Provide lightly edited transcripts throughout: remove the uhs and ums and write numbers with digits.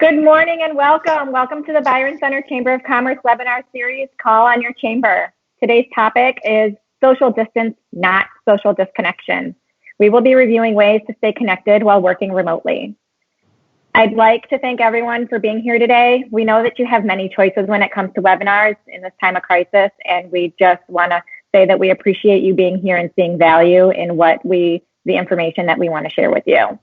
Good morning and welcome. Welcome to the Byron Center Chamber of Commerce webinar series, Call on Your Chamber. Today's topic is social distance, not social disconnection. We will be reviewing ways to stay connected while working remotely. I'd like to thank everyone for being here today. We know that you have many choices when it comes to webinars in this time of crisis, and we just want to say that we appreciate you being here and seeing value in the information that we want to share with you.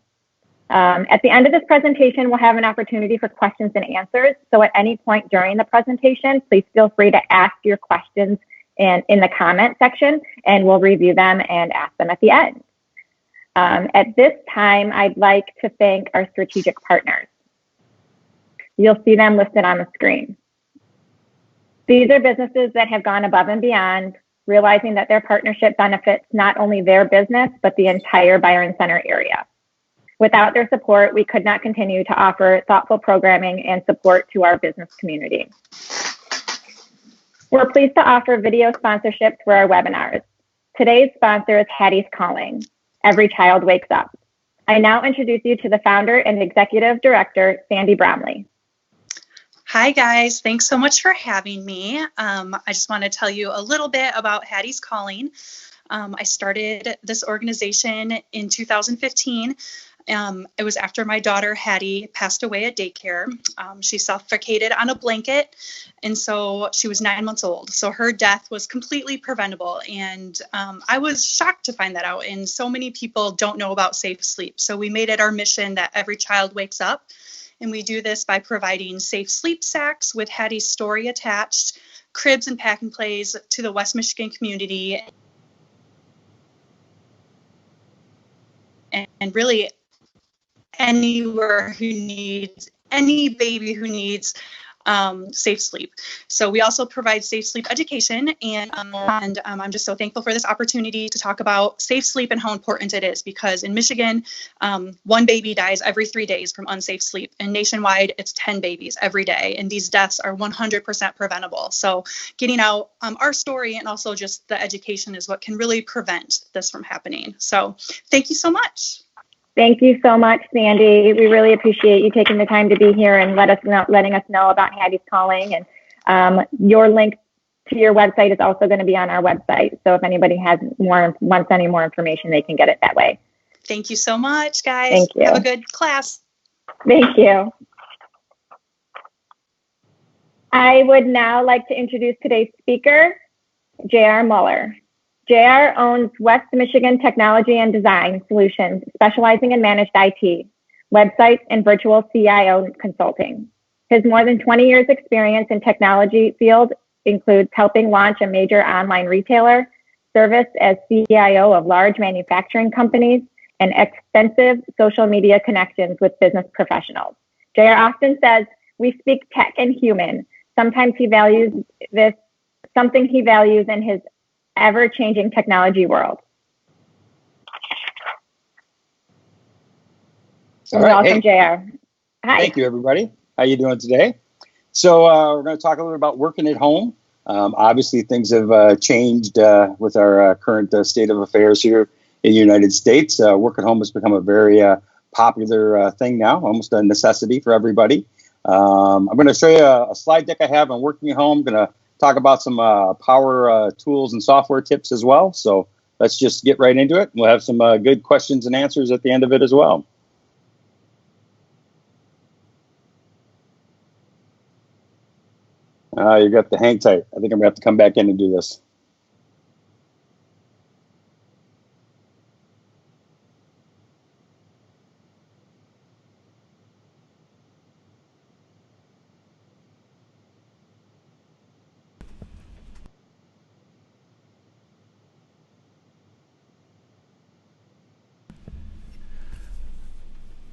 At the end of this presentation, we'll have an opportunity for questions and answers. So at any point during the presentation, please feel free to ask your questions in the comment section, and we'll review them and ask them at the end. At this time, I'd like to thank our strategic partners. You'll see them listed on the screen. These are businesses that have gone above and beyond, realizing that their partnership benefits not only their business, but the entire Byron Center area. Without their support, we could not continue to offer thoughtful programming and support to our business community. We're pleased to offer video sponsorships for our webinars. Today's sponsor is Hattie's Calling. Every Child Wakes Up. I now introduce you to the founder and executive director, Sandy Bromley. Hi guys, thanks so much for having me. I just want to tell you a little bit about Hattie's Calling. I started this organization in 2015. It was after my daughter Hattie passed away at daycare. She suffocated on a blanket, and so she was 9 months old. So her death was completely preventable, and I was shocked to find that out. And so many people don't know about safe sleep. So we made it our mission that every child wakes up, and we do this by providing safe sleep sacks with Hattie's story attached, cribs and pack and plays to the West Michigan community, and really any baby who needs safe sleep. So we also provide safe sleep education, and I'm just so thankful for this opportunity to talk about safe sleep and how important it is, because in Michigan, one baby dies every 3 days from unsafe sleep, and nationwide it's 10 babies every day, and these deaths are 100% preventable. So getting out our story and also just the education is what can really prevent this from happening. So thank you so much. Thank you so much, Sandy. We really appreciate you taking the time to be here and letting us know about Hattie's Calling. And your link to your website is also going to be on our website. So if anybody wants any more information, they can get it that way. Thank you so much, guys. Thank you. Have a good class. Thank you. I would now like to introduce today's speaker, J.R. Muller. JR owns West Michigan Technology and Design Solutions, specializing in managed IT, websites, and virtual CIO consulting. His more than 20 years experience in technology field includes helping launch a major online retailer, service as CIO of large manufacturing companies, and extensive social media connections with business professionals. JR often says, "We speak tech and human." Something he values in his ever-changing technology world. All right. Welcome, JR. Hi. Thank you, everybody. How you doing today? So we're going to talk a little bit about working at home. Obviously, things have changed with our current state of affairs here in the United States. Work at home has become a very popular thing now, almost a necessity for everybody. I'm going to show you a slide deck I have on working at home. I'm going to talk about some power tools and software tips as well. So let's just get right into it. We'll have some good questions and answers at the end of it as well. You got the hang tight. I think I'm going to have to come back in and do this.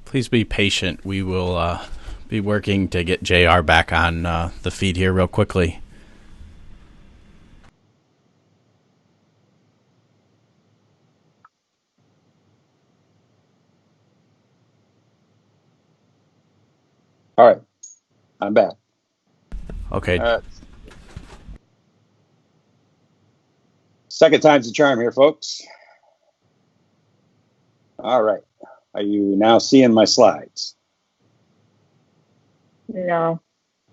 Please be patient. We will be working to get JR back on the feed here real quickly. All right, I'm back. Okay. Second time's the charm here, folks. All right. Are you now seeing my slides? No.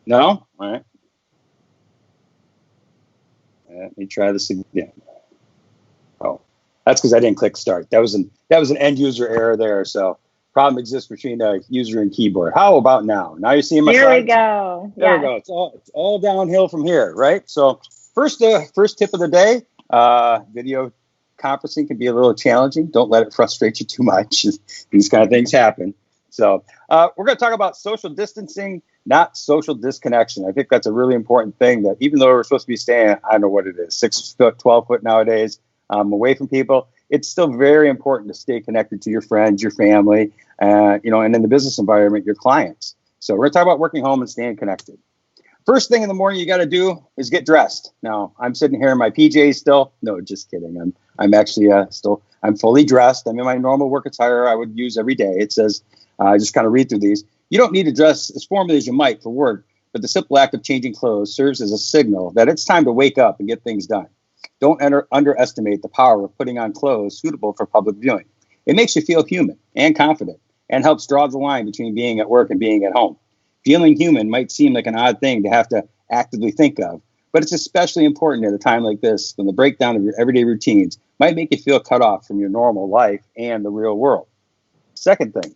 No? All right. Let me try this again. Oh, that's because I didn't click start. That was an end user error there. So problem exists between user and keyboard. How about now? Now you're seeing my Here we slides? go. There Yes. we go. It's all downhill from here, right? So first tip of the day, video conferencing can be a little challenging. Don't let it frustrate you too much. These kind of things happen. So we're going to talk about social distancing, not social disconnection. I think that's a really important thing, that even though we're supposed to be staying, I don't know what it is, 6 foot, 12 foot nowadays, away from people, it's still very important to stay connected to your friends, your family, and in the business environment, your clients. So we're going to talk about working home and staying connected. First thing in the morning you got to do is get dressed. Now, I'm sitting here in my PJs still. No, just kidding. I'm actually I'm fully dressed. I'm in my normal work attire I would use every day. It says, I just kind of read through these. You don't need to dress as formally as you might for work, but the simple act of changing clothes serves as a signal that it's time to wake up and get things done. Don't underestimate the power of putting on clothes suitable for public viewing. It makes you feel human and confident and helps draw the line between being at work and being at home. Feeling human might seem like an odd thing to have to actively think of, but it's especially important at a time like this, when the breakdown of your everyday routines might make you feel cut off from your normal life and the real world. Second thing,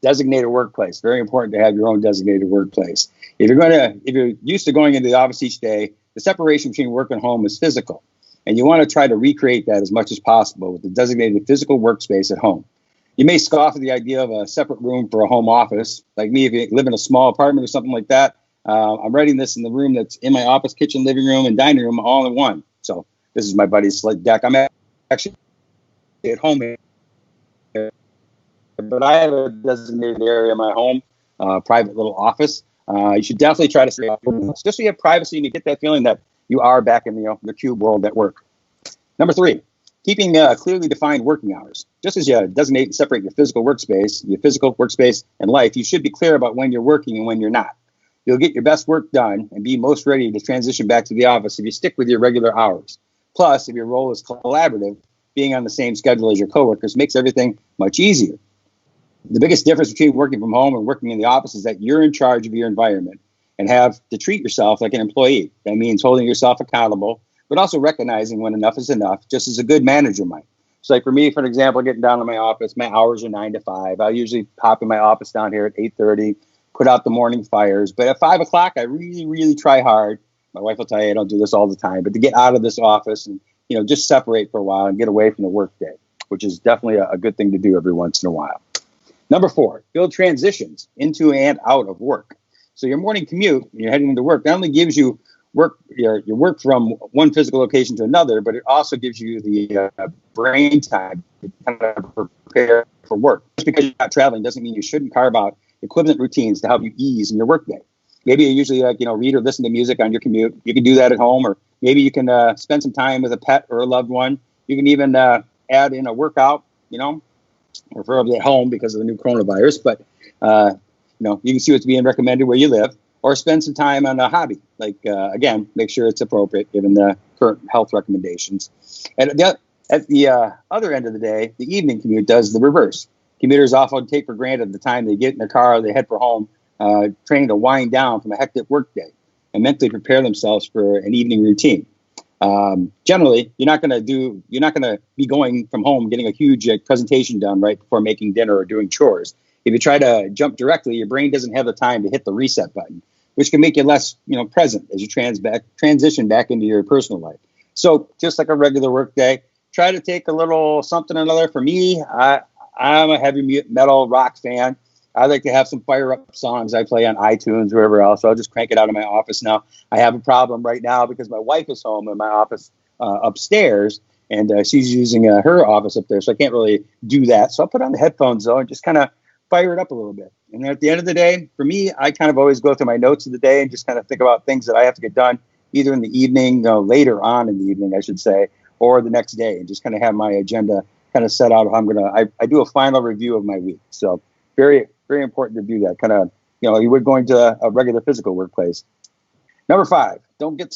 designated workplace. Very important to have your own designated workplace. If you're used to going into the office each day, the separation between work and home is physical, and you want to try to recreate that as much as possible with the designated physical workspace at home. You may scoff at the idea of a separate room for a home office. Like me, if you live in a small apartment or something like that, I'm writing this in the room that's in my office, kitchen, living room, and dining room all in one. So this is my buddy's sled deck. I'm actually at home here, but I have a designated area in my home, private little office. You should definitely try to stay off, just so you have privacy and you get that feeling that you are back in the cube world at work. Number 3. Keeping clearly defined working hours. Just as you designate and separate your physical workspace and life, you should be clear about when you're working and when you're not. You'll get your best work done and be most ready to transition back to the office if you stick with your regular hours. Plus, if your role is collaborative, being on the same schedule as your coworkers makes everything much easier. The biggest difference between working from home and working in the office is that you're in charge of your environment and have to treat yourself like an employee. That means holding yourself accountable, but also recognizing when enough is enough, just as a good manager might. So like for me, for example, getting down to my office, my hours are 9 to 5. I usually pop in my office down here at 8:30, put out the morning fires. But at 5 o'clock, I really, really try hard. My wife will tell you I don't do this all the time, but to get out of this office and just separate for a while and get away from the work day, which is definitely a good thing to do every once in a while. Number 4, build transitions into and out of work. So your morning commute, when you're heading into work, not only gives you your work from one physical location to another, but it also gives you the brain time to kind of prepare for work. Just because you're not traveling doesn't mean you shouldn't carve out equivalent routines to help you ease in your workday. Maybe you usually read or listen to music on your commute. You can do that at home, or maybe you can spend some time with a pet or a loved one. You can even add in a workout, preferably at home because of the new coronavirus. But you can see what's being recommended where you live. Or spend some time on a hobby. Like, again, make sure it's appropriate given the current health recommendations. And at the other end of the day, the evening commute does the reverse. Commuters often take for granted the time they get in their car, they head for home, training to wind down from a hectic workday and mentally prepare themselves for an evening routine. Generally, you're not going to be going from home getting a huge presentation done right before making dinner or doing chores. If you try to jump directly, your brain doesn't have the time to hit the reset button, which can make you less, present as you transition back into your personal life. So just like a regular work day, try to take a little something or another. For me, I'm a heavy metal rock fan. I like to have some fire up songs I play on iTunes, wherever else. So I'll just crank it out of my office now. I have a problem right now because my wife is home in my office upstairs, and she's using her office up there. So I can't really do that. So I'll put on the headphones, though, and just kind of fire it up a little bit. And then at the end of the day, for me, I kind of always go through my notes of the day and just kind of think about things that I have to get done either in the evening, later on in the evening, I should say, or the next day, and just kind of have my agenda kind of set out. I do a final review of my week. So very, very important to do that. Kind of, you would going to a regular physical workplace. Number 5, don't get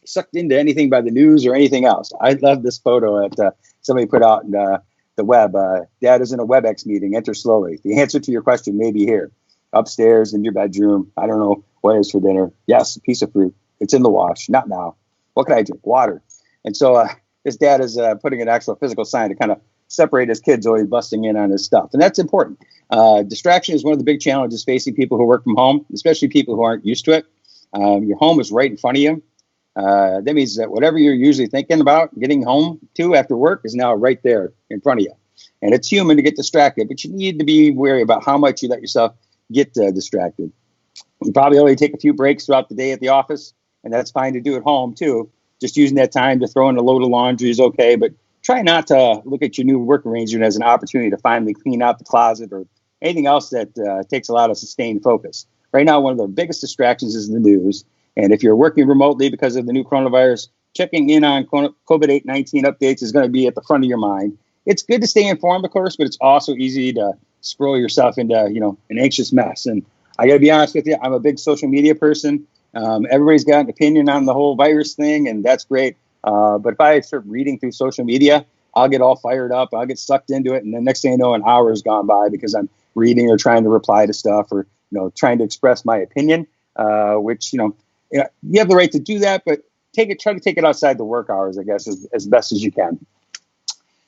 sucked into anything by the news or anything else. I love this photo that somebody put out in the web. Dad is in a WebEx meeting. Enter slowly. The answer to your question may be here. upstairs in your bedroom. I don't know what it is for dinner. Yes, a piece of fruit. It's in the wash. Not now. What can I drink? Water. And so his dad is putting an actual physical sign to kind of separate his kids always busting in on his stuff. And that's important. Distraction is one of the big challenges facing people who work from home, especially people who aren't used to it. Your home is right in front of you. That means that whatever you're usually thinking about getting home to after work is now right there in front of you. And it's human to get distracted, but you need to be wary about how much you let yourself get distracted. You probably only take a few breaks throughout the day at the office, and that's fine to do at home too. Just using that time to throw in a load of laundry is okay, but try not to look at your new work arrangement as an opportunity to finally clean out the closet or anything else that takes a lot of sustained focus. Right now, one of the biggest distractions is the news. And if you're working remotely because of the new coronavirus, checking in on COVID-19 updates is going to be at the front of your mind. It's good to stay informed, of course, but it's also easy to scroll yourself into, an anxious mess. And I got to be honest with you, I'm a big social media person. Everybody's got an opinion on the whole virus thing, and that's great. But if I start reading through social media, I'll get all fired up. I'll get sucked into it. And the next thing you know, an hour has gone by because I'm reading or trying to reply to stuff or, trying to express my opinion, which, you have the right to do that, but try to take it outside the work hours, I guess, as best as you can.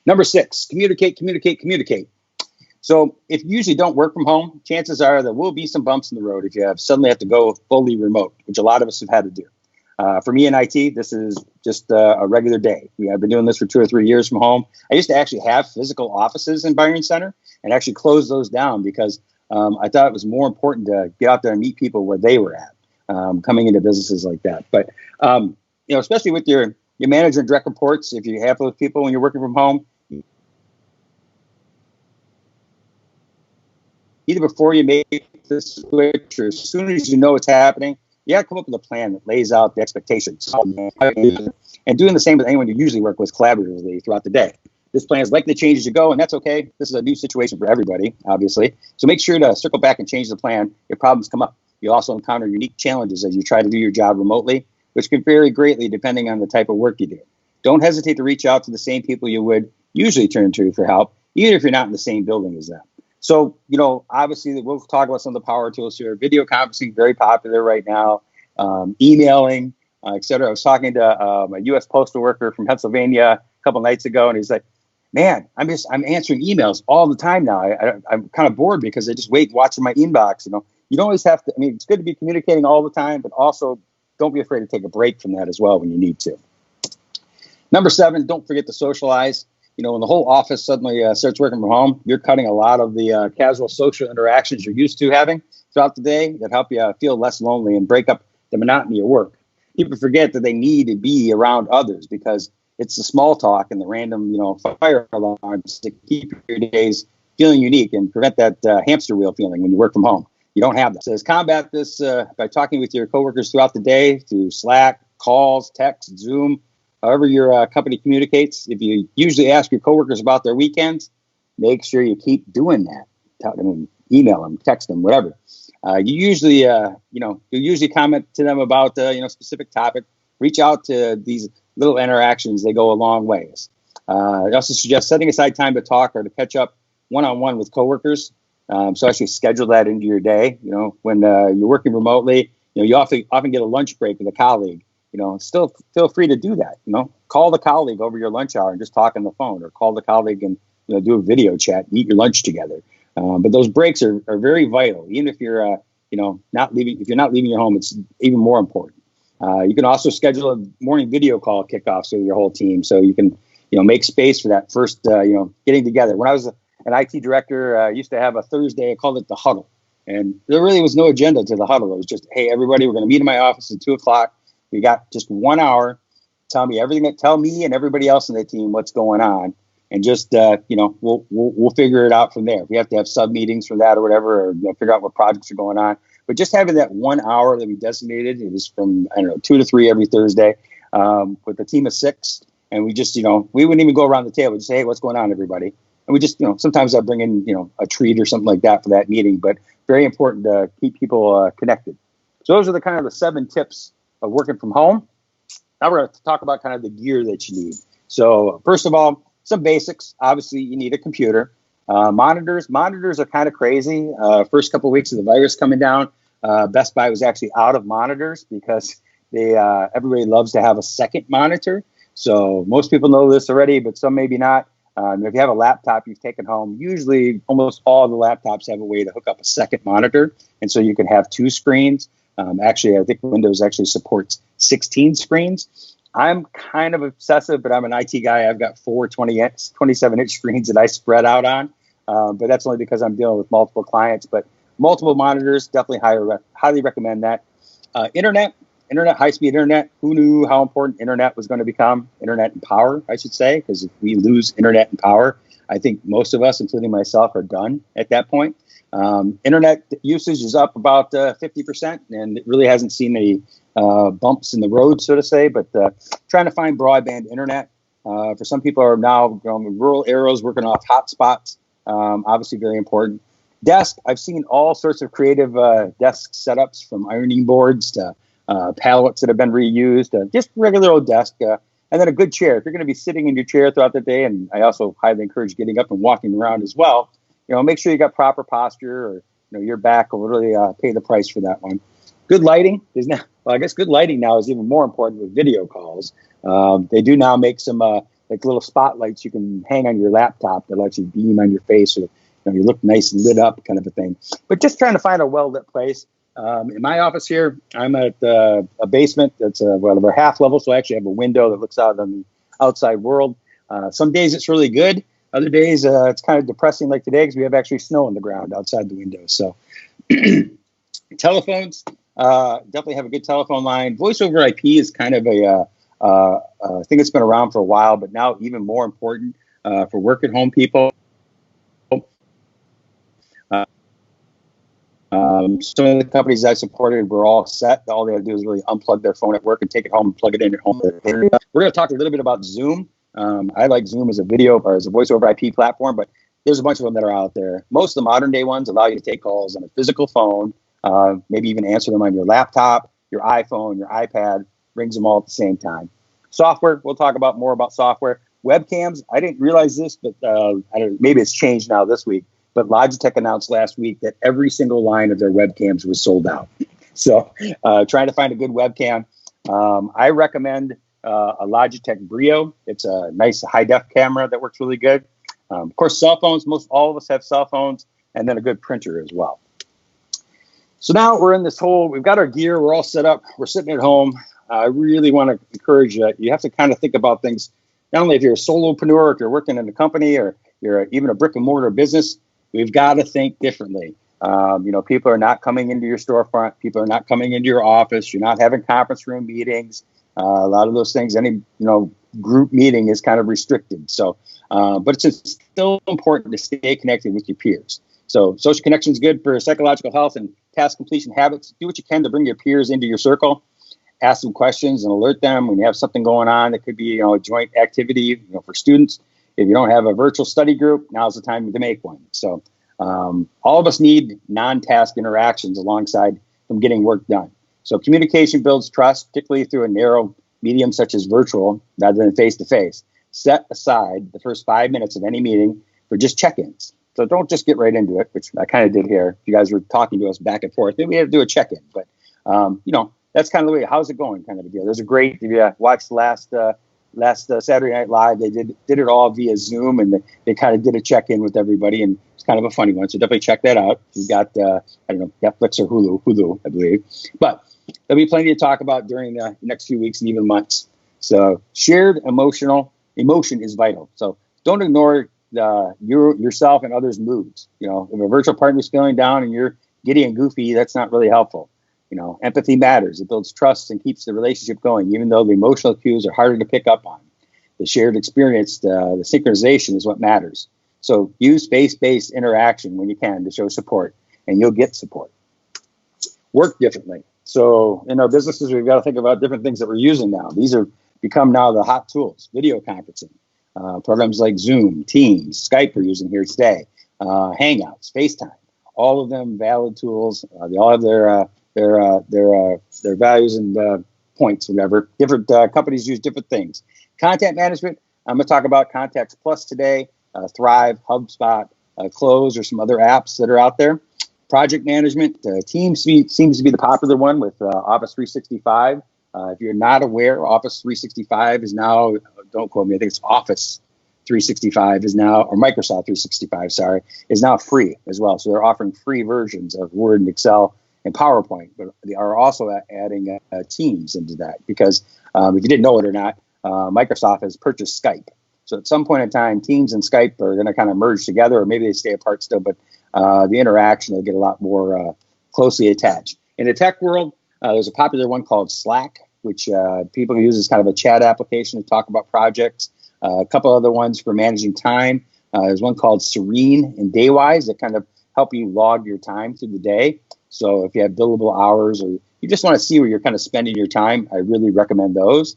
Number 6, communicate. So if you usually don't work from home, chances are there will be some bumps in the road if you suddenly have to go fully remote, which a lot of us have had to do. For me in IT, this is just a regular day. I've been doing this for 2 or 3 years from home. I used to actually have physical offices in Byron Center and actually close those down because I thought it was more important to get out there and meet people where they were at, coming into businesses like that. But, especially with your manager and direct reports, if you have those people when you're working from home, either before you make the switch or as soon as you know what's happening, you got to come up with a plan that lays out the expectations. And doing the same with anyone you usually work with collaboratively throughout the day. This plan is likely to change as you go, and that's okay. This is a new situation for everybody, obviously. So make sure to circle back and change the plan if problems come up. You'll also encounter unique challenges as you try to do your job remotely, which can vary greatly depending on the type of work you do. Don't hesitate to reach out to the same people you would usually turn to for help, even if you're not in the same building as them. So, obviously, we'll talk about some of the power tools here. Video conferencing, very popular right now. Emailing, et cetera. I was talking to a U.S. postal worker from Pennsylvania a couple nights ago, and he's like, man, I'm answering emails all the time now. I'm kind of bored because I just wait watching my inbox. You don't always have to. It's good to be communicating all the time, but also don't be afraid to take a break from that as well when you need to. Number 7, don't forget to socialize. When the whole office suddenly starts working from home, you're cutting a lot of the casual social interactions you're used to having throughout the day that help you feel less lonely and break up the monotony of work. People forget that they need to be around others because it's the small talk and the random, fire alarms to keep your days feeling unique and prevent that hamster wheel feeling when you work from home. You don't have that. So let's combat this by talking with your coworkers throughout the day through Slack, calls, text, Zoom, however your company communicates. If you usually ask your coworkers about their weekends, make sure you keep doing that. Email them, text them, whatever. You usually comment to them about specific topic. Reach out to these little interactions; they go a long ways. I also suggest setting aside time to talk or to catch up one-on-one with coworkers. So actually schedule that into your day. When you're working remotely, you often get a lunch break with a colleague. Still feel free to do that. Call the colleague over your lunch hour and just talk on the phone, or call the colleague and do a video chat, eat your lunch together. But those breaks are very vital. Even if you're not leaving your home, it's even more important. You can also schedule a morning video call kickoffs with your whole team, so you can make space for that first getting together. When I was an IT director, I used to have a Thursday. I called it the huddle, and there really was no agenda to the huddle. It was just, hey, everybody, we're going to meet in my office at 2:00. We got just 1 hour. Tell me and everybody else in the team what's going on, and just we'll figure it out from there. If we have to have sub meetings for that or whatever, or figure out what projects are going on. But just having that 1 hour that we designated, it was from 2 to 3 every Thursday, with a team of 6, and we just we wouldn't even go around the table. Just say, hey, what's going on, everybody? And we just sometimes I bring in a treat or something like that for that meeting. But very important to keep people connected. So those are the 7 tips of working from home. Now we're going to talk about kind of the gear that you need. So first of all, some basics. Obviously, you need a computer. Monitors are kind of crazy. First couple of weeks of the virus coming down, Best Buy was actually out of monitors because everybody loves to have a second monitor. So most people know this already, but some maybe not. If you have a laptop you've taken home, usually almost all the laptops have a way to hook up a second monitor, and so you can have two screens. Actually, I think Windows actually supports 16 screens. I'm kind of obsessive, but I'm an IT guy. I've got four 27-inch screens that I spread out on, but that's only because I'm dealing with multiple clients. But multiple monitors, definitely highly recommend that. Internet, high-speed internet. Who knew how important internet was going to become? Internet and power, I should say, because if we lose internet and power, I think most of us, including myself, are done at that point. Internet usage is up about 50%, and it really hasn't seen any bumps in the road, so to say, but trying to find broadband internet. For some people are now going with rural areas, working off hotspots, obviously very important. Desk, I've seen all sorts of creative desk setups, from ironing boards to pallets that have been reused, just regular old desk, and then a good chair. If you're going to be sitting in your chair throughout the day, and I also highly encourage getting up and walking around as well, make sure you got proper posture, or your back will really pay the price for that one. Good lighting is now. Well, I guess good lighting now is even more important with video calls. They do now make some like little spotlights you can hang on your laptop that lets you beam on your face, or you look nice and lit up, kind of a thing. But just trying to find a well lit place. In my office here, I'm at a basement that's over half level, so I actually have a window that looks out on the outside world. Some days it's really good. Other days it's kind of depressing, like today, because we have actually snow on the ground outside the window. So telephones, definitely have a good telephone line. Voice over IP is kind of a thing that's been around for a while, but now even more important for work at home people. Some of the companies I supported were all set. All they had to do is really unplug their phone at work and take it home and plug it in at home. We're going to talk a little bit about Zoom. I like Zoom as a video or as a voice over IP platform, but there's a bunch of them that are out there. Most of the modern day ones allow you to take calls on a physical phone, maybe even answer them on your laptop, your iPhone, your iPad, brings them all at the same time. Software, we'll talk about more about software. Webcams, I didn't realize this, but maybe it's changed now this week. But Logitech announced last week that every single line of their webcams was sold out. So trying to find a good webcam. I recommend a Logitech Brio. It's a nice high-def camera that works really good. Of course, cell phones. Most all of us have cell phones, and then a good printer as well. So now we're in this we've got our gear. We're all set up. We're sitting at home. I really want to encourage you. You have to kind of think about things, not only if you're a solopreneur, or if you're working in a company, or you're even a brick and mortar business. We've got to think differently. People are not coming into your storefront. People are not coming into your office. You're not having conference room meetings. A lot of those things, any group meeting is kind of restricted. So, but it's still important to stay connected with your peers. So social connection is good for psychological health and task completion habits. Do what you can to bring your peers into your circle. Ask them questions and alert them when you have something going on. It could be a joint activity for students. If you don't have a virtual study group, now's the time to make one. So all of us need non-task interactions alongside from getting work done. So communication builds trust, particularly through a narrow medium such as virtual rather than face-to-face. Set aside the first 5 minutes of any meeting for just check-ins. So don't just get right into it, which I kind of did here. You guys were talking to us back and forth. Maybe we had to do a check-in, but that's kind of the way. How's it going? Kind of a deal. There's a great. If you watched last Saturday Night Live, they did it all via Zoom, and they kind of did a check-in with everybody, and it's kind of a funny one. So definitely check that out. You've got Netflix or Hulu, I believe. But there'll be plenty to talk about during the next few weeks and even months. So shared emotion is vital. So don't ignore yourself and others' moods. If a virtual partner is feeling down and you're giddy and goofy, that's not really helpful. Empathy matters. It builds trust and keeps the relationship going, even though the emotional cues are harder to pick up on. The shared experience, the synchronization is what matters. So use face-based interaction when you can to show support, and you'll get support. Work differently. So in our businesses, we've got to think about different things that we're using now. These are become now the hot tools. Video conferencing, programs like Zoom, Teams, Skype we're using here today, Hangouts, FaceTime, all of them valid tools. They all have their values and points, whatever. Different companies use different things. Content management, I'm going to talk about Contacts Plus today, Thrive, HubSpot, Close or some other apps that are out there. Project management, Teams seems to be the popular one with Office 365. If you're not aware, Office 365 is now, don't quote me, I think it's Office 365 is now, or Microsoft 365, sorry, is now free as well. So they're offering free versions of Word and Excel and PowerPoint, but they are also adding Teams into that because if you didn't know it or not, Microsoft has purchased Skype. So at some point in time, Teams and Skype are going to kind of merge together, or maybe they stay apart still, but the interaction will get a lot more closely attached. In the tech world, there's a popular one called Slack, which people use as kind of a chat application to talk about projects. A couple other ones for managing time. There's one called Serene and Daywise that kind of help you log your time through the day. So if you have billable hours or you just want to see where you're kind of spending your time, I really recommend those.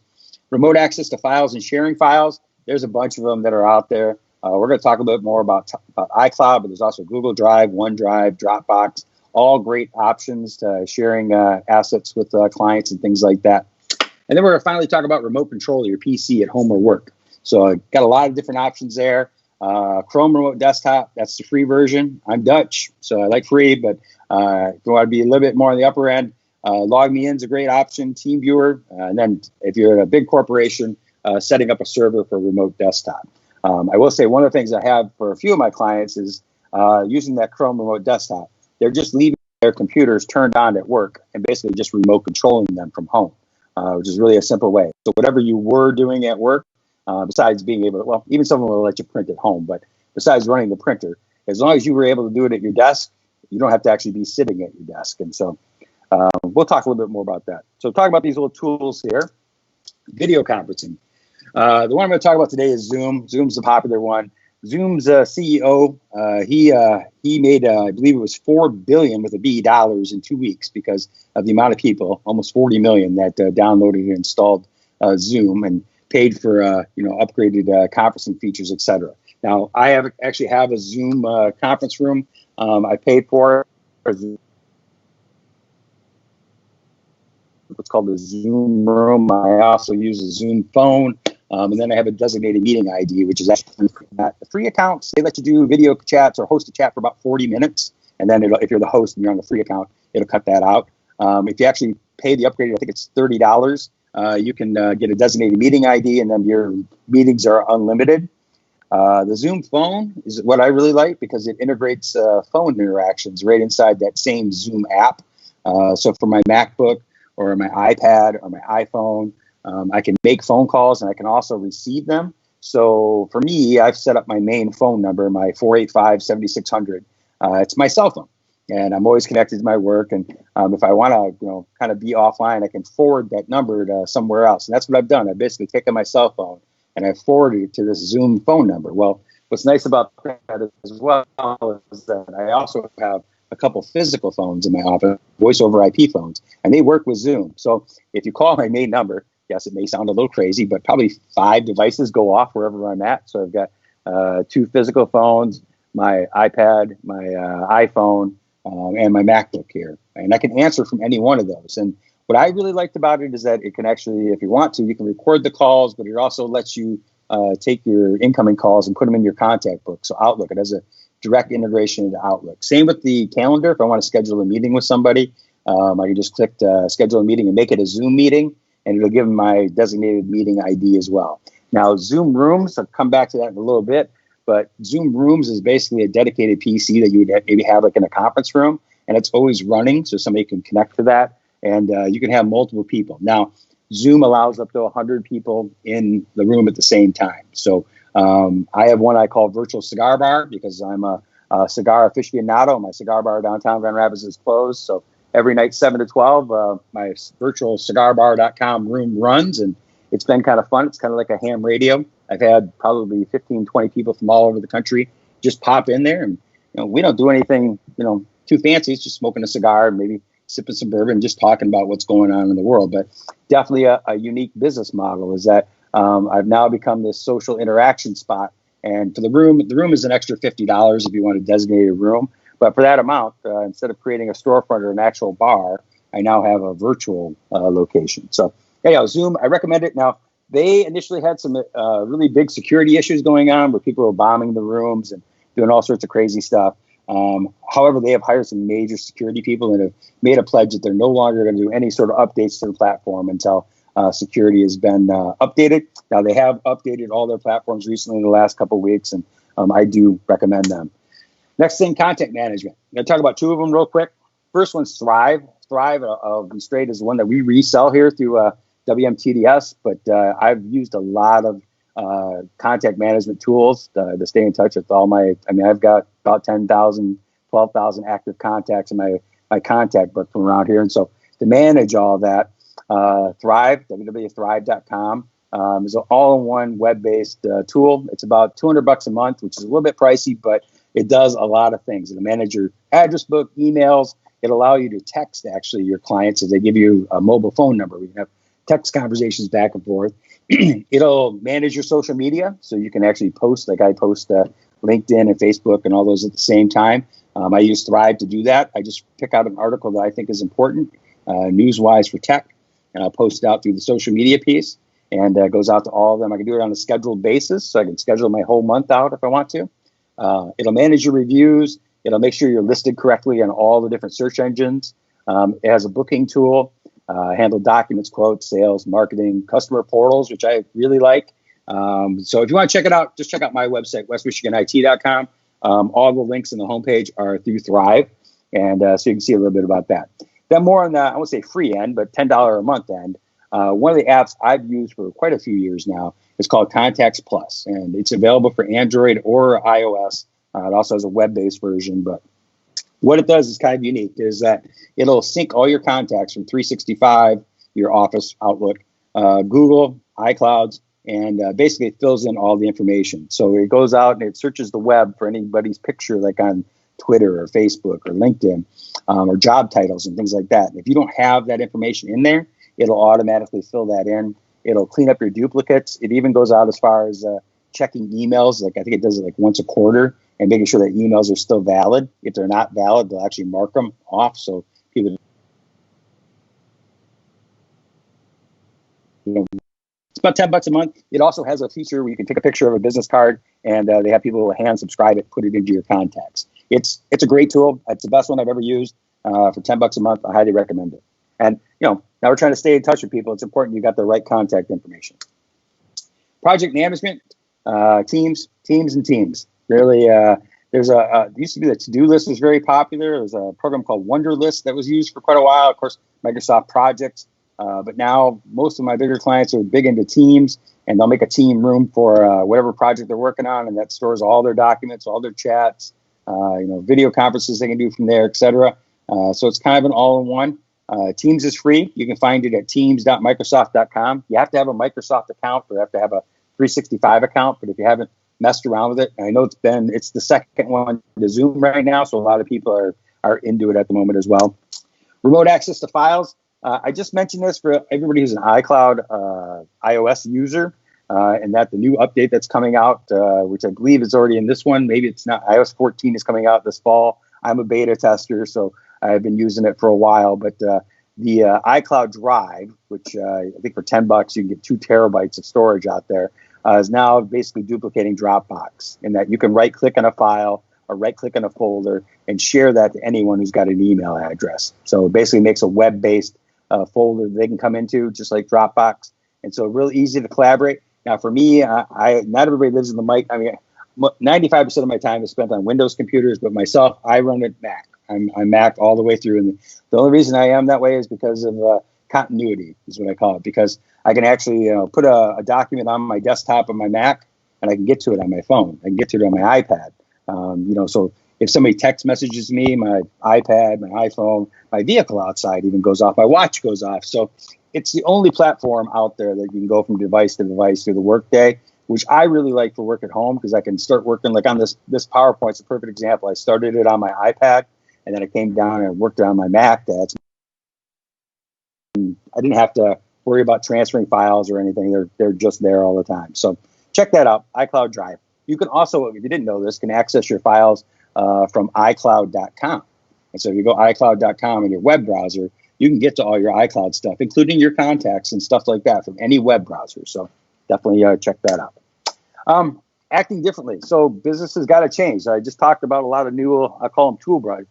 Remote access to files and sharing files. There's a bunch of them that are out there. We're going to talk a bit more about iCloud, but there's also Google Drive, OneDrive, Dropbox, all great options to sharing assets with clients and things like that. And then we're going to finally talk about remote control of your PC at home or work. So I got a lot of different options there. Chrome Remote Desktop, that's the free version. I'm Dutch, so I like free, but if you want to be a little bit more on the upper end, LogMeIn is a great option, TeamViewer. And then if you're at a big corporation, setting up a server for remote desktop. I will say one of the things I have for a few of my clients is using that Chrome Remote Desktop. They're just leaving their computers turned on at work and basically just remote controlling them from home, which is really a simple way. So whatever you were doing at work, besides being able to, well, even someone will let you print at home, but besides running the printer, as long as you were able to do it at your desk, you don't have to actually be sitting at your desk. And so we'll talk a little bit more about that. So talk about these little tools here. Video conferencing. The one I'm going to talk about today is Zoom. Zoom's the popular one. Zoom's CEO, he made, I believe it was $4 billion with a B dollars in 2 weeks because of the amount of people, almost 40 million that downloaded and installed Zoom and paid for upgraded conferencing features, etc. Now, I actually have a Zoom conference room. I paid for it. What's called the Zoom room. I also use a Zoom phone. And then I have a designated meeting ID, which is actually the free accounts. They let you do video chats or host a chat for about 40 minutes. And then if you're the host and you're on the free account, it'll cut that out. If you actually pay the upgrade, I think it's $30. You can get a designated meeting ID, and then your meetings are unlimited. The Zoom phone is what I really like because it integrates phone interactions right inside that same Zoom app. So for my MacBook or my iPad or my iPhone, I can make phone calls and I can also receive them. So for me, I've set up my main phone number, my 485-7600. It's my cell phone. And I'm always connected to my work. And if I want to, kind of be offline, I can forward that number to somewhere else. And that's what I've done. I've basically taken my cell phone and I've forwarded it to this Zoom phone number. Well, what's nice about that as well is that I also have a couple physical phones in my office, voice over IP phones, and they work with Zoom. So if you call my main number, yes, it may sound a little crazy, but probably 5 devices go off wherever I'm at. So I've got 2 physical phones, my iPad, my iPhone, and my MacBook here. And I can answer from any one of those. And what I really liked about it is that it can actually, if you want to, you can record the calls, but it also lets you take your incoming calls and put them in your contact book. So Outlook, it has a direct integration into Outlook. Same with the calendar. If I want to schedule a meeting with somebody, I can just click schedule a meeting and make it a Zoom meeting, and it'll give them my designated meeting ID as well. Now, Zoom Rooms, I'll come back to that in a little bit, but Zoom Rooms is basically a dedicated PC that you would maybe have like in a conference room, and it's always running, so somebody can connect to that, and you can have multiple people. Now, Zoom allows up to 100 people in the room at the same time. So I have one I call Virtual Cigar Bar because I'm a cigar aficionado. My cigar bar downtown Grand Rapids is closed, so every night, 7 to 12, my virtualcigarbar.com room runs, and it's been kind of fun. It's kind of like a ham radio. I've had probably 15, 20 people from all over the country just pop in there, and we don't do anything, too fancy. It's just smoking a cigar, maybe sipping some bourbon, just talking about what's going on in the world. But definitely a unique business model is that I've now become this social interaction spot. And for the room is an extra $50 if you want a designated room. But for that amount, instead of creating a storefront or an actual bar, I now have a virtual location. So, Zoom, I recommend it. Now, they initially had some really big security issues going on where people were bombing the rooms, and doing all sorts of crazy stuff. However, they have hired some major security people and have made a pledge that they're no longer going to do any sort of updates to the platform until security has been updated. Now, they have updated all their platforms recently in the last couple of weeks, and I do recommend them. Next thing, content management. I'm going to talk about two of them real quick. First one's Thrive. Thrive, I'll be straight, is the one that we resell here through WMTDS, but I've used a lot of contact management tools to stay in touch with all I've got about 10,000, 12,000 active contacts in my contact book from around here. And so to manage all that, Thrive, www.thrive.com, is an all-in-one web-based tool. It's about $200 a month, which is a little bit pricey, but it does a lot of things. It'll manage your address book, emails. It'll allow you to text, actually, your clients if they give you a mobile phone number. We can have text conversations back and forth. It'll manage your social media, so you can actually post, like I post LinkedIn and Facebook and all those at the same time. I use Thrive to do that. I just pick out an article that I think is important, news-wise for tech, and I'll post it out through the social media piece, and it goes out to all of them. I can do it on a scheduled basis, so I can schedule my whole month out if I want to. It'll manage your reviews. It'll make sure you're listed correctly on all the different search engines. It has a booking tool, handle documents, quotes, sales, marketing, customer portals, which I really like. So if you want to check it out, just check out my website, westmichiganit.com. All the links in the homepage are through Thrive, and so you can see a little bit about that. Then more on the, I won't say free end, but $10 a month end. One of the apps I've used for quite a few years now is called Contacts Plus, and it's available for Android or iOS. It also has a web-based version, but what it does is kind of unique, is that it'll sync all your contacts from 365, your Office, Outlook, Google, iClouds, and basically it fills in all the information. So it goes out and it searches the web for anybody's picture, like on Twitter or Facebook or LinkedIn, or job titles and things like that. And if you don't have that information in there, it'll automatically fill that in. It'll clean up your duplicates. It even goes out as far as checking emails. Like I think it does it like once a quarter, and making sure that emails are still valid. If they're not valid, they'll actually mark them off. So people, it's about $10 a month. It also has a feature where you can take a picture of a business card, and they have people who hand subscribe it, put it into your contacts. It's a great tool. It's the best one I've ever used. For $10 a month, I highly recommend it. And now we're trying to stay in touch with people. It's important you got the right contact information. Project management, teams. Really, there's used to be the to-do list was very popular. There's a program called Wunderlist that was used for quite a while. Of course, Microsoft Projects. But now most of my bigger clients are big into teams, and they'll make a team room for whatever project they're working on, and that stores all their documents, all their chats, video conferences they can do from there, etc. So it's kind of an all-in-one. Teams is free. You can find it at teams.microsoft.com. You have to have a Microsoft account, or you have to have a 365 account. But if you haven't messed around with it, I know it's the second one to Zoom right now, so a lot of people are into it at the moment as well. Remote access to files. I just mentioned this for everybody who's an iCloud iOS user, and that the new update that's coming out, which I believe is already in this one, maybe it's not, iOS 14 is coming out this fall. I'm a beta tester, so I've been using it for a while, but the iCloud Drive, which I think for $10 you can get 2 terabytes of storage out there, is now basically duplicating Dropbox, in that you can right-click on a file or right-click on a folder and share that to anyone who's got an email address. So it basically makes a web-based folder they can come into, just like Dropbox, and so really easy to collaborate. Now, for me, not everybody lives in the mic. I mean, 95% of my time is spent on Windows computers, but myself, I run it Mac. I'm Mac all the way through, and the only reason I am that way is because of continuity, is what I call it, because I can actually put a document on my desktop on my Mac, and I can get to it on my phone. I can get to it on my iPad. So if somebody text messages me, my iPad, my iPhone, my vehicle outside even goes off, my watch goes off. So it's the only platform out there that you can go from device to device through the workday, which I really like for work at home, because I can start working like on this PowerPoint's a perfect example. I started it on my iPad, and then I came down and worked on my Mac. I didn't have to worry about transferring files or anything. They're just there all the time. So check that out, iCloud Drive. You can also, if you didn't know this, can access your files from iCloud.com. And so if you go iCloud.com in your web browser, you can get to all your iCloud stuff, including your contacts and stuff like that, from any web browser. So definitely check that out. acting differently. So businesses got to change. I just talked about a lot of new, I call them tool brush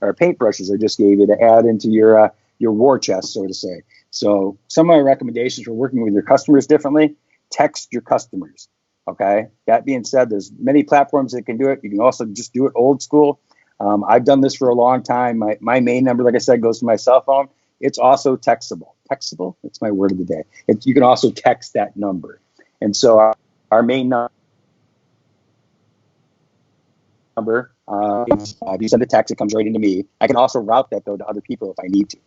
or paint brushes I just gave you to add into your war chest, so to say. So some of my recommendations for working with your customers differently: text your customers. Okay. That being said, there's many platforms that can do it. You can also just do it old school. I've done this for a long time. My main number, like I said, goes to my cell phone. It's also textable. Textable? That's my word of the day. You can also text that number. And so our main number, if you send a text, it comes right into me. I can also route that, though, to other people if I need to,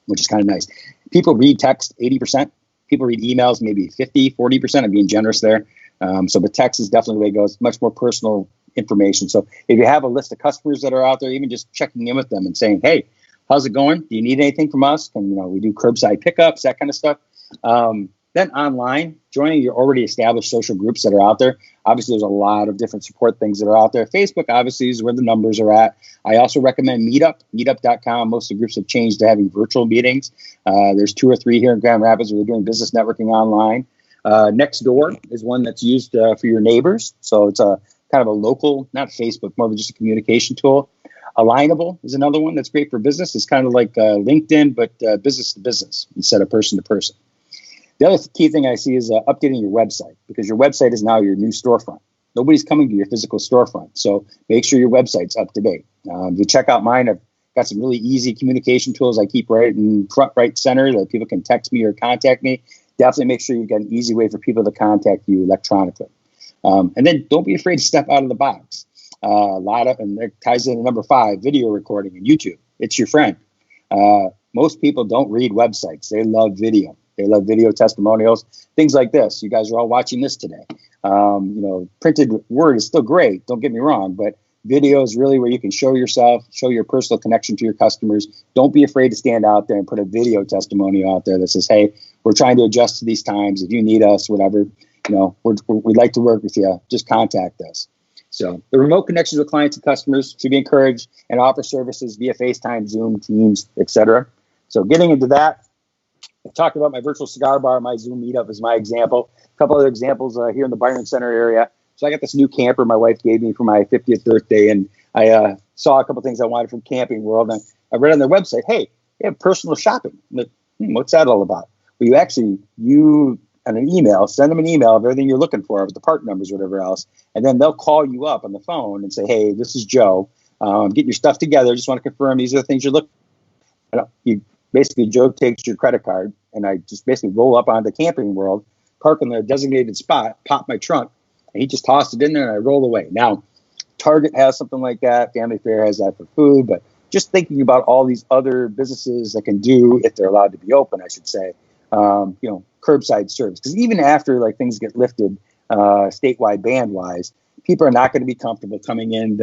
which is kind of nice. People read text 80%. People read emails maybe 50, 40%. I'm being generous there. But text is definitely the way it goes. Much more personal information. So if you have a list of customers that are out there, even just checking in with them and saying, hey, how's it going? Do you need anything from us? And, we do curbside pickups, that kind of stuff. Then online, joining your already established social groups that are out there. Obviously, there's a lot of different support things that are out there. Facebook, obviously, is where the numbers are at. I also recommend meetup.com. Most of the groups have changed to having virtual meetings. There's 2 or 3 here in Grand Rapids where they're doing business networking online. Nextdoor is one that's used for your neighbors. So it's a kind of a local, not Facebook, more of just a communication tool. Alignable is another one that's great for business. It's kind of like LinkedIn, but business to business instead of person to person. The other key thing I see is updating your website, because your website is now your new storefront. Nobody's coming to your physical storefront. So make sure your website's up to date. If you check out mine, I've got some really easy communication tools I keep right in front, right center, that people can text me or contact me. Definitely make sure you've got an easy way for people to contact you electronically. And then don't be afraid to step out of the box. And it ties into number 5, video recording and YouTube. It's your friend. Most people don't read websites. They love video. They love video testimonials, things like this. You guys are all watching this today. Printed word is still great. Don't get me wrong, but video is really where you can show yourself, show your personal connection to your customers. Don't be afraid to stand out there and put a video testimonial out there that says, hey, we're trying to adjust to these times. If you need us, whatever, we'd like to work with you. Just contact us. So the remote connections with clients and customers should be encouraged, and offer services via FaceTime, Zoom, Teams, etc. So getting into that, I talked about my virtual cigar bar, my Zoom meetup is my example. A couple other examples here in the Byron Center area. So I got this new camper my wife gave me for my 50th birthday, and I saw a couple things I wanted from Camping World. And I read on their website, hey, they have personal shopping. I'm like, what's that all about? Well, you on an email, send them an email of everything you're looking for with the part numbers, whatever else. And then they'll call you up on the phone and say, hey, this is Joe. Get your stuff together. Just want to confirm these are the things you're looking for. Basically, Joe takes your credit card, and I just basically roll up onto Camping World, park in the designated spot, pop my trunk, and he just tossed it in there, and I roll away. Now, Target has something like that. Family Fare has that for food. But just thinking about all these other businesses that can do, if they're allowed to be open, I should say, curbside service. Because even after things get lifted statewide band-wise, people are not going to be comfortable coming in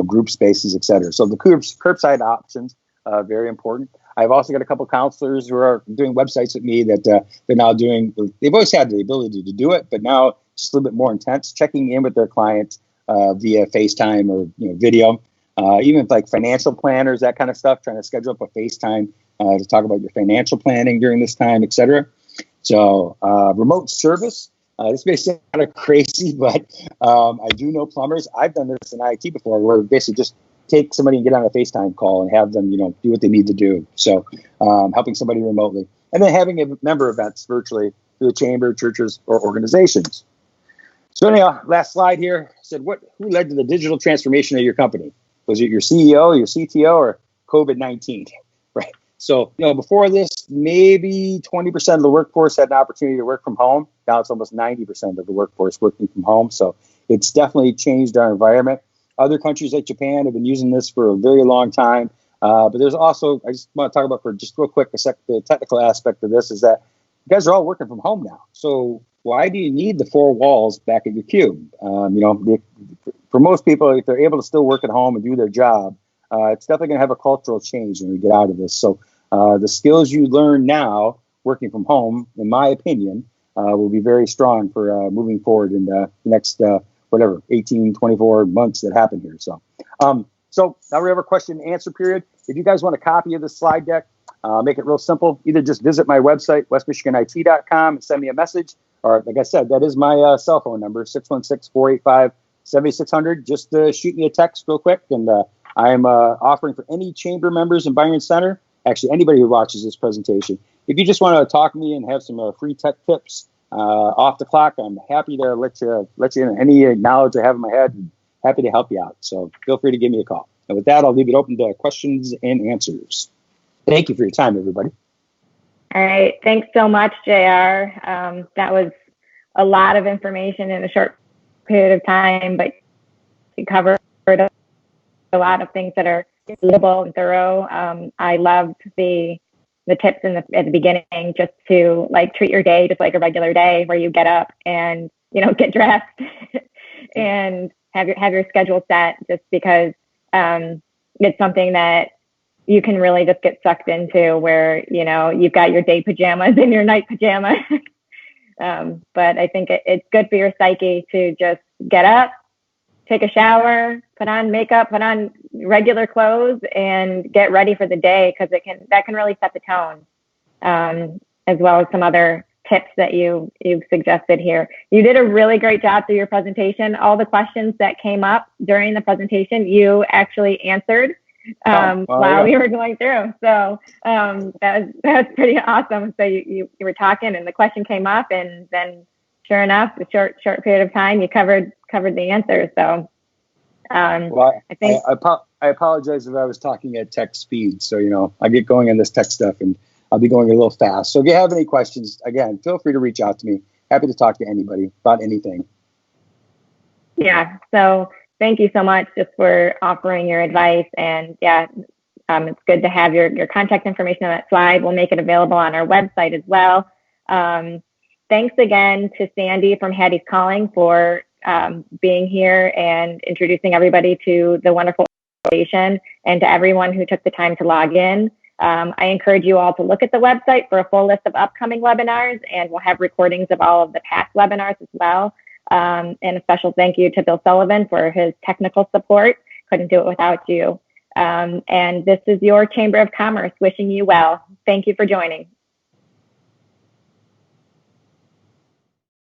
group spaces, et cetera. So the curbside options, very important. I've also got a couple counselors who are doing websites with me that they're now doing. They've always had the ability to do it, but now just a little bit more intense, checking in with their clients via FaceTime or video. Even like financial planners, that kind of stuff, trying to schedule up a FaceTime to talk about your financial planning during this time, et cetera. So remote service. This may sound kind of crazy, but I do know plumbers. I've done this in IT before, where basically just take somebody and get on a FaceTime call and have them, do what they need to do. So helping somebody remotely. And then having member events virtually through the chamber, churches, or organizations. So anyhow, last slide here said, who led to the digital transformation of your company? Was it your CEO, your CTO, or COVID-19? Right. So, before this, maybe 20% of the workforce had an opportunity to work from home. Now it's almost 90% of the workforce working from home. So it's definitely changed our environment. Other countries like Japan have been using this for a very long time. But there's also, I just want to talk about for just real quick, the technical aspect of this is that you guys are all working from home now. So why do you need the 4 walls back at your cube? For most people, if they're able to still work at home and do their job, it's definitely going to have a cultural change when we get out of this. So the skills you learn now working from home, in my opinion, will be very strong for moving forward in the next, 18, 24 months that happen here. So now we have a question and answer period. If you guys want a copy of this slide deck, make it real simple. Either just visit my website, westmichiganit.com, and send me a message, or like I said, that is my cell phone number, 616-485-7600. Just shoot me a text real quick, and I'm offering for any chamber members in Byron Center, actually anybody who watches this presentation. If you just want to talk to me and have some free tech tips off the clock, I'm happy to let you in any knowledge I have in my head, and happy to help you out. So feel free to give me a call. And with that, I'll leave it open to questions and answers. Thank you for your time, everybody. All right. Thanks so much, JR. That was a lot of information in a short period of time, but you covered a lot of things that are readable and thorough. I loved the tips at the beginning, just to like treat your day just like a regular day, where you get up and, get dressed and have your schedule set, just because it's something that you can really just get sucked into, where, you've got your day pajamas and your night pajamas. But I think it's good for your psyche to just get up, take a shower, put on makeup, put on regular clothes, and get ready for the day, because that can really set the tone, as well as some other tips that you've suggested here. You did a really great job through your presentation. All the questions that came up during the presentation, you actually answered while we were going through. So that was pretty awesome. So you were talking, and the question came up, and then sure enough, a short period of time, you covered the answers. So I think I apologize if I was talking at tech speed. So I get going on this tech stuff, and I'll be going a little fast. So if you have any questions, again, feel free to reach out to me. Happy to talk to anybody about anything. Yeah. So thank you so much just for offering your advice. And it's good to have your contact information on that slide. We'll make it available on our website as well. Thanks again to Sandy from Hattie's Calling for being here and introducing everybody to the wonderful organization, and to everyone who took the time to log in. I encourage you all to look at the website for a full list of upcoming webinars, and we'll have recordings of all of the past webinars as well. And a special thank you to Bill Sullivan for his technical support. Couldn't do it without you. And this is your Chamber of Commerce wishing you well. Thank you for joining.